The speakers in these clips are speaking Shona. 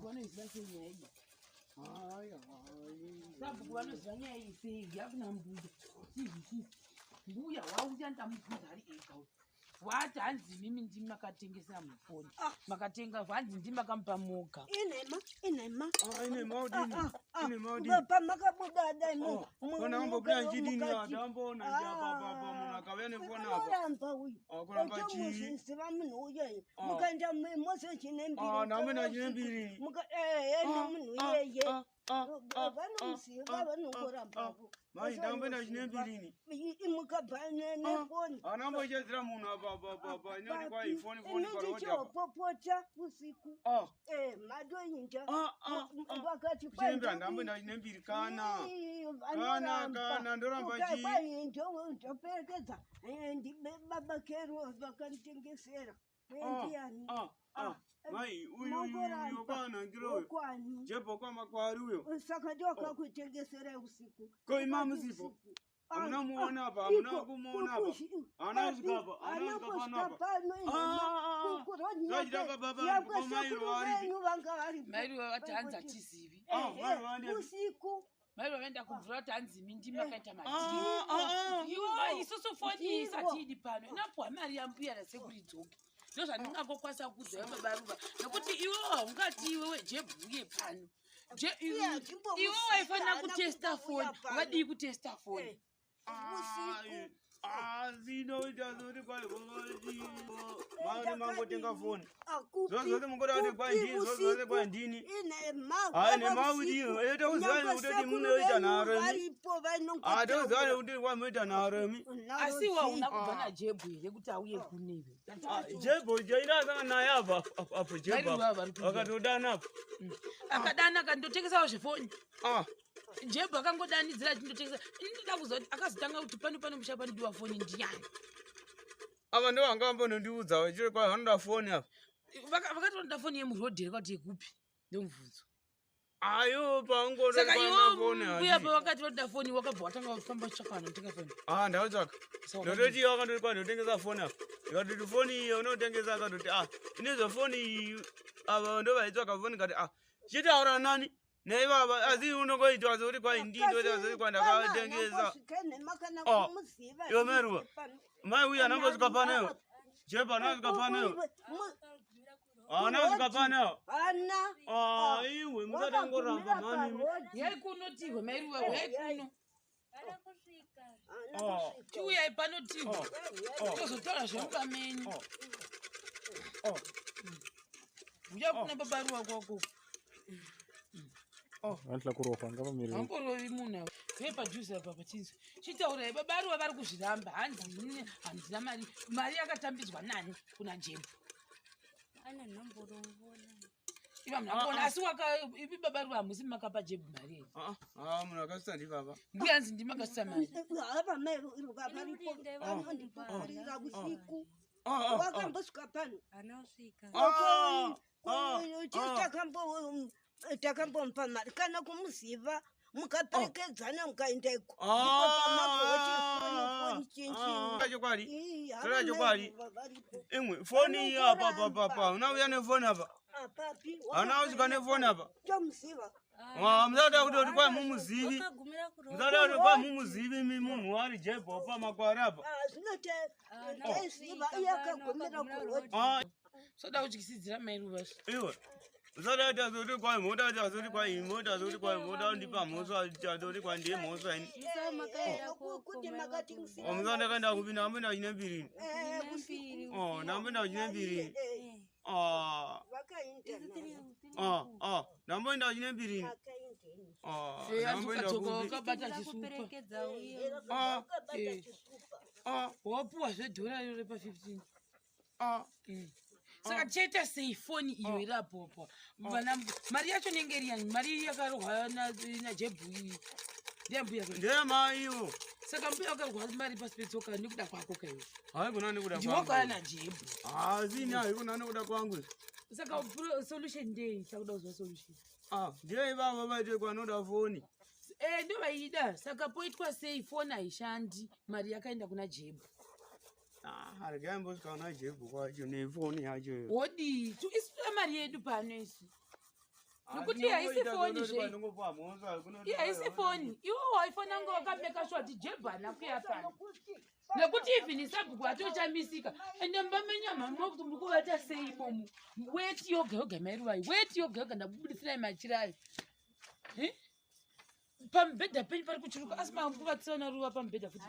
sabukwana izasenya iyi. Hayi. Sabukwana izanya iyi yakuna Mbuya. Sizi. Mbuya wauya ndamubvunza ari ega. Wati hanzi mimi ndimakatengesa mufoni. Makatenga hanzi ndimakampa moka. Inhema. Inhema udini. Inhema udini. Baba makabuda daimo. Kona mbobya njidini adambona ndiyababa munakavya nefona apa. Kuramba uyu. Kuramba chi. Siva munhu uye. Mukaenda mose chinembiri. Namwe na chinembiri. Munhu uyeye. Vanomuziva vanongoramba. Mai ndambe na chinembiri ni. Mukabhane nefoni. Anambo chezira munhu apa inoti kwa ifoni parota. Popota usiku. Mado inja. Wakati kwa. Chembra ndambe na chinembiri kana. Kana ndoramba chi. Kwai ndoperekeza. Baba kero vakanitengesera. Ndiani. Mai uyu kana ngiroyo. Jebo kwa makwari uyo. Saka ndio akakutengesera usiku. Kwa imamu zipo. Amuna muona hapa, amuna kumuona hapa. Anazikapa hapa. Ngajira baba kwa Mairu wari. Mairu watanza chizivi. Usiku. Mairu waenda kumvura tanzi mindi makaita madini. Iwo isusu foni isatidi pano. Inapo mari ya Mbuya na sekuridzoki. Ndoza ndingakokwasa kudza BaRuva. Nokuti iwo ungati iwe jebhuye pano. Iwo waifana kutesta phone. Wadi kutesta phone. Zinoita zoti kwale kwati mari mangotenga phone. Zozote mungoda kuti kwa ndini, zozote kwa ndini. Ine maudino, eto uzane kuti munoita naro. Ato uzane kuti wamuita naro mi. Asiwa unakubvana jebhu ire kuti auye kuneve. Jebhu jaira kana naye apa jebhu. Akatodana apa. Akadana kandotengesa zvefoni. Jebhu akangodanidzira chindotengesa. Ndinoda kuzwa kuti akazotanga kuti pano mushapa ndiwa foni ndiyani. Ava ndo angambonondiudza chiri kwa handa foni apa. Vakatonda foni yemurodhi kwati yekupi ndomubvunzo. Ayo pangoda kwa foni. Mbuya pakati vatoda foni wakabva watanga kufamba chakana kutenga foni. Ndautsvaka. Ndototi wakandoti kwandotengesa foni apa. Ikatoti foni iyo unotengesa akatoti inezvo foni ava ndo vaitsvaka foni kati chitaura nani? Nei baba asi unongoitwa zoti kwa indindo zoti kwa ndakatengesa. Yo Meruva. Mai uya nambosvika panayo. Jeba nasvika panayo. Nasvika panayo. Iwe musatangoramba mani. Yaikunotirwa Meruva yaikuno. Chiuya panotirwa. Tozotaura zvemukamenyi. Uya kuna BaRuva kwako. Antla kurofa ngava miri. Angorovi munhu. Pepa juice apa pachinzi. Chitaura BaRuva vari kuzviramba. Handina mari. Mari yakatambidzwa nani kuna Jebhu. Ana nomboro ngona. Iva mnakona asi ivi BaRuva hamusi makapa Jebhu mari here. Munhu akasisa ndi baba. Mbuya hanzi ndimakasisa mari. Hapa Meru irukaparipo. Vanondiparira usiku. Wakambosvika pano. Anosvika. Takambomupa mari kana kumuziva mukaperekedzana mukaendeko. Chokwadi. Imwe foni apa unauya nefoni apa. Anausvika nefoni apa. Tomuziva. Musada kuti kwa mumuzivi. Musada kuti kwa mumuzivi munhu wari Jebhu apa makwara apa. Zvinote ndaiziva iyakagumira kuroad. Soda kutyisidzira Meruva. Iwe. Musada tazoti kwa imota tazoti kwa imota tazoti kwa imota ndipa mhosva tazoti kwa ndiye mhosva ini. Kuti makati musiva. Musada kaenda kupinda ambenda chinembiri. Ndambenda chinembiri. Ndamboenda chinembiri. Wakabata chisupa. Wapuwa zvedhora rero repa 15. Saka cheta sei foni iyo irapo. Mari yacho nenge riani, mari yakarohwa na Jebhu iyi. Ndembuya kwa. Ndema iwo. Saka Mbuya wakarohwa mari pasi petsoka nekuda kwako kaiwe. Hayi kuna nekuda kwangu. Ndiwakaya na Jebhu. Zini hayi kuna nekuda kwangu. Saka solution ndei sakuda kuzwa solution. Ndiye baba vaite kwanoda foni. Ndo vaida. Saka poitwa sei foni haishandi, mari yakaenda kuna Jebhu. Harigambosvika kuna Jebhu kwacho nefoni yacho. Wodi, isura mari yedu pano isi. Nokuti haisi foni zve. Iya haisi foni. Iwo waifoni yangu wakameka sure kuti jebhana kuya pano. Nokuti even sabhuku atochamisika. Ende mbamenya mama kuti mukuvata sei bomu. Wait yoga yoga mairuwai. Wait yoga yoga ndabudisira machirai. Pambedha penyu pari kuchuruka asi makuvatsiona ruva pambedha futi.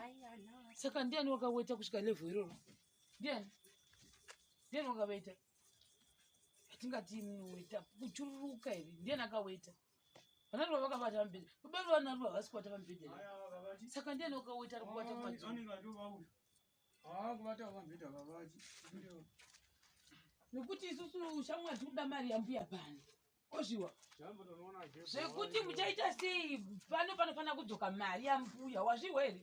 Saka ndiani wakaweta kusvika level iroro? Ndiani wakaweta? Atingati munoita kuchururuka here. Ndiani akaweta? Vana ruva vakabata pambedha. Kuberu vana ruva vasi kubata pambedha. Saka ndiani wakaweta ari kubata pambedha? Nokuti isusu shamwari tikuda mari yambuya pano. Ozviwa. Zvekuti muchaita sei pano panofanira kudzoka mari yambuya wazviwa here?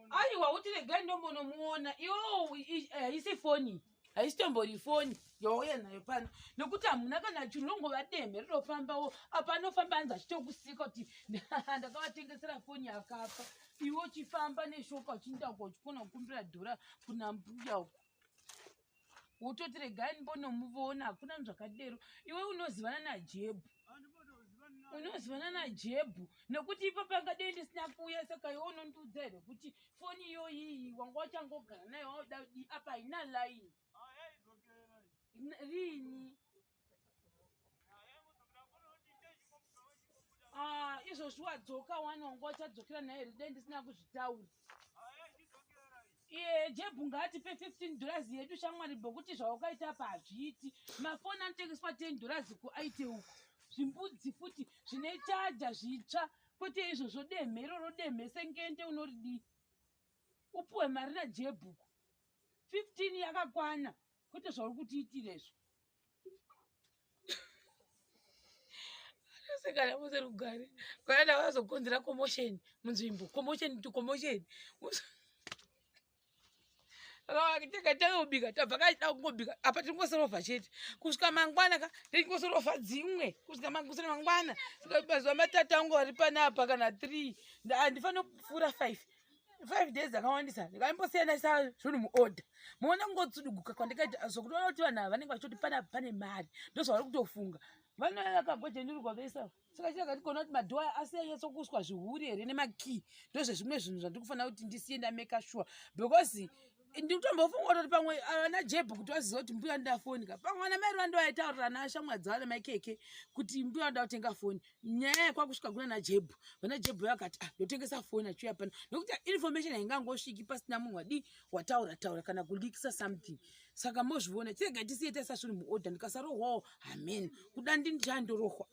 Aiwa uti regai ndombonomuona iwo haisi foni haisitombori foni yauya nayo pano nokuti hamuna kana chirongova deme rinofambawo apanofamba anzi achitokusika kuti ndakavatengesera foni yakafa iwo chifamba neshoka uchinda uchikona kukumbira dhora kuna mbuya uko wototi regai mbonomuona hakuna zvakadero iwe unozivana naJebhu unozivana naJebhu nokuti ipo pangadei ndisina kuuya saka iwe unondiudza here kuti foni iyoyi wanga wachangogara nayo wauda kudi apa haina line rini izvozvi wadzoka wani wanga wachadzokera nayo here dei ndisina kuzvitaura Jebhu ngatipe $15 yedu shamwari bokuti zvawakaita apa hazviiti mafoni anotengeswa $10 kuaite uko zvimbudzi futi zvine chaja zvitsva kwete izvozvo demhero rodemhe sengende unoridi upuwe mari naJebhu 15 yakakwana kwete zvauri kutiitirezvo sekana mose rugare kwaenda vazokonzera commotion munzvimbo commotion to commotion takatangobika tabva kaida kungobika apa tingosorofa chete kusvika mangwana tingosorofa dzimwe kusvika mangwana mazuva matatu angu ari panapa kana 3 handifanira kupfuura 5 days akawandisa ndikaimbosiyanisa zvinhu muorder muona ngotsuduguka kwandikaiti zokuti vana kuti vanhu ava vanenge vachitoti panapa pane mari ndozvavari kutofunga vanakagwejenurikwa vesa saka chakationa kuti madhoa asiyanyatsokuswa zvihuri here nemakii ndozvezvimwe zvinhu zvandiri kufanira kuti ndisiye ndameka sure because ndikutombofunga kuti pamwe naJebhu kuti waziva kuti mbuya ndafonika pamwe ana mai vando vaitaurira nashamwari dzavo nemaikeke kuti mbuya vanda kutenga foni nyaya yakwakusvika kuna naJebhu vanaJebhu vakati ndotengesa foni achiuya pano nokuti information haingangosviki pasina munhu wadi wataura kana kulikisa something saka mozviona tirega tisiye taisa zvinhu muorder ndikasarohwawo amen kuda ndini chandorohwa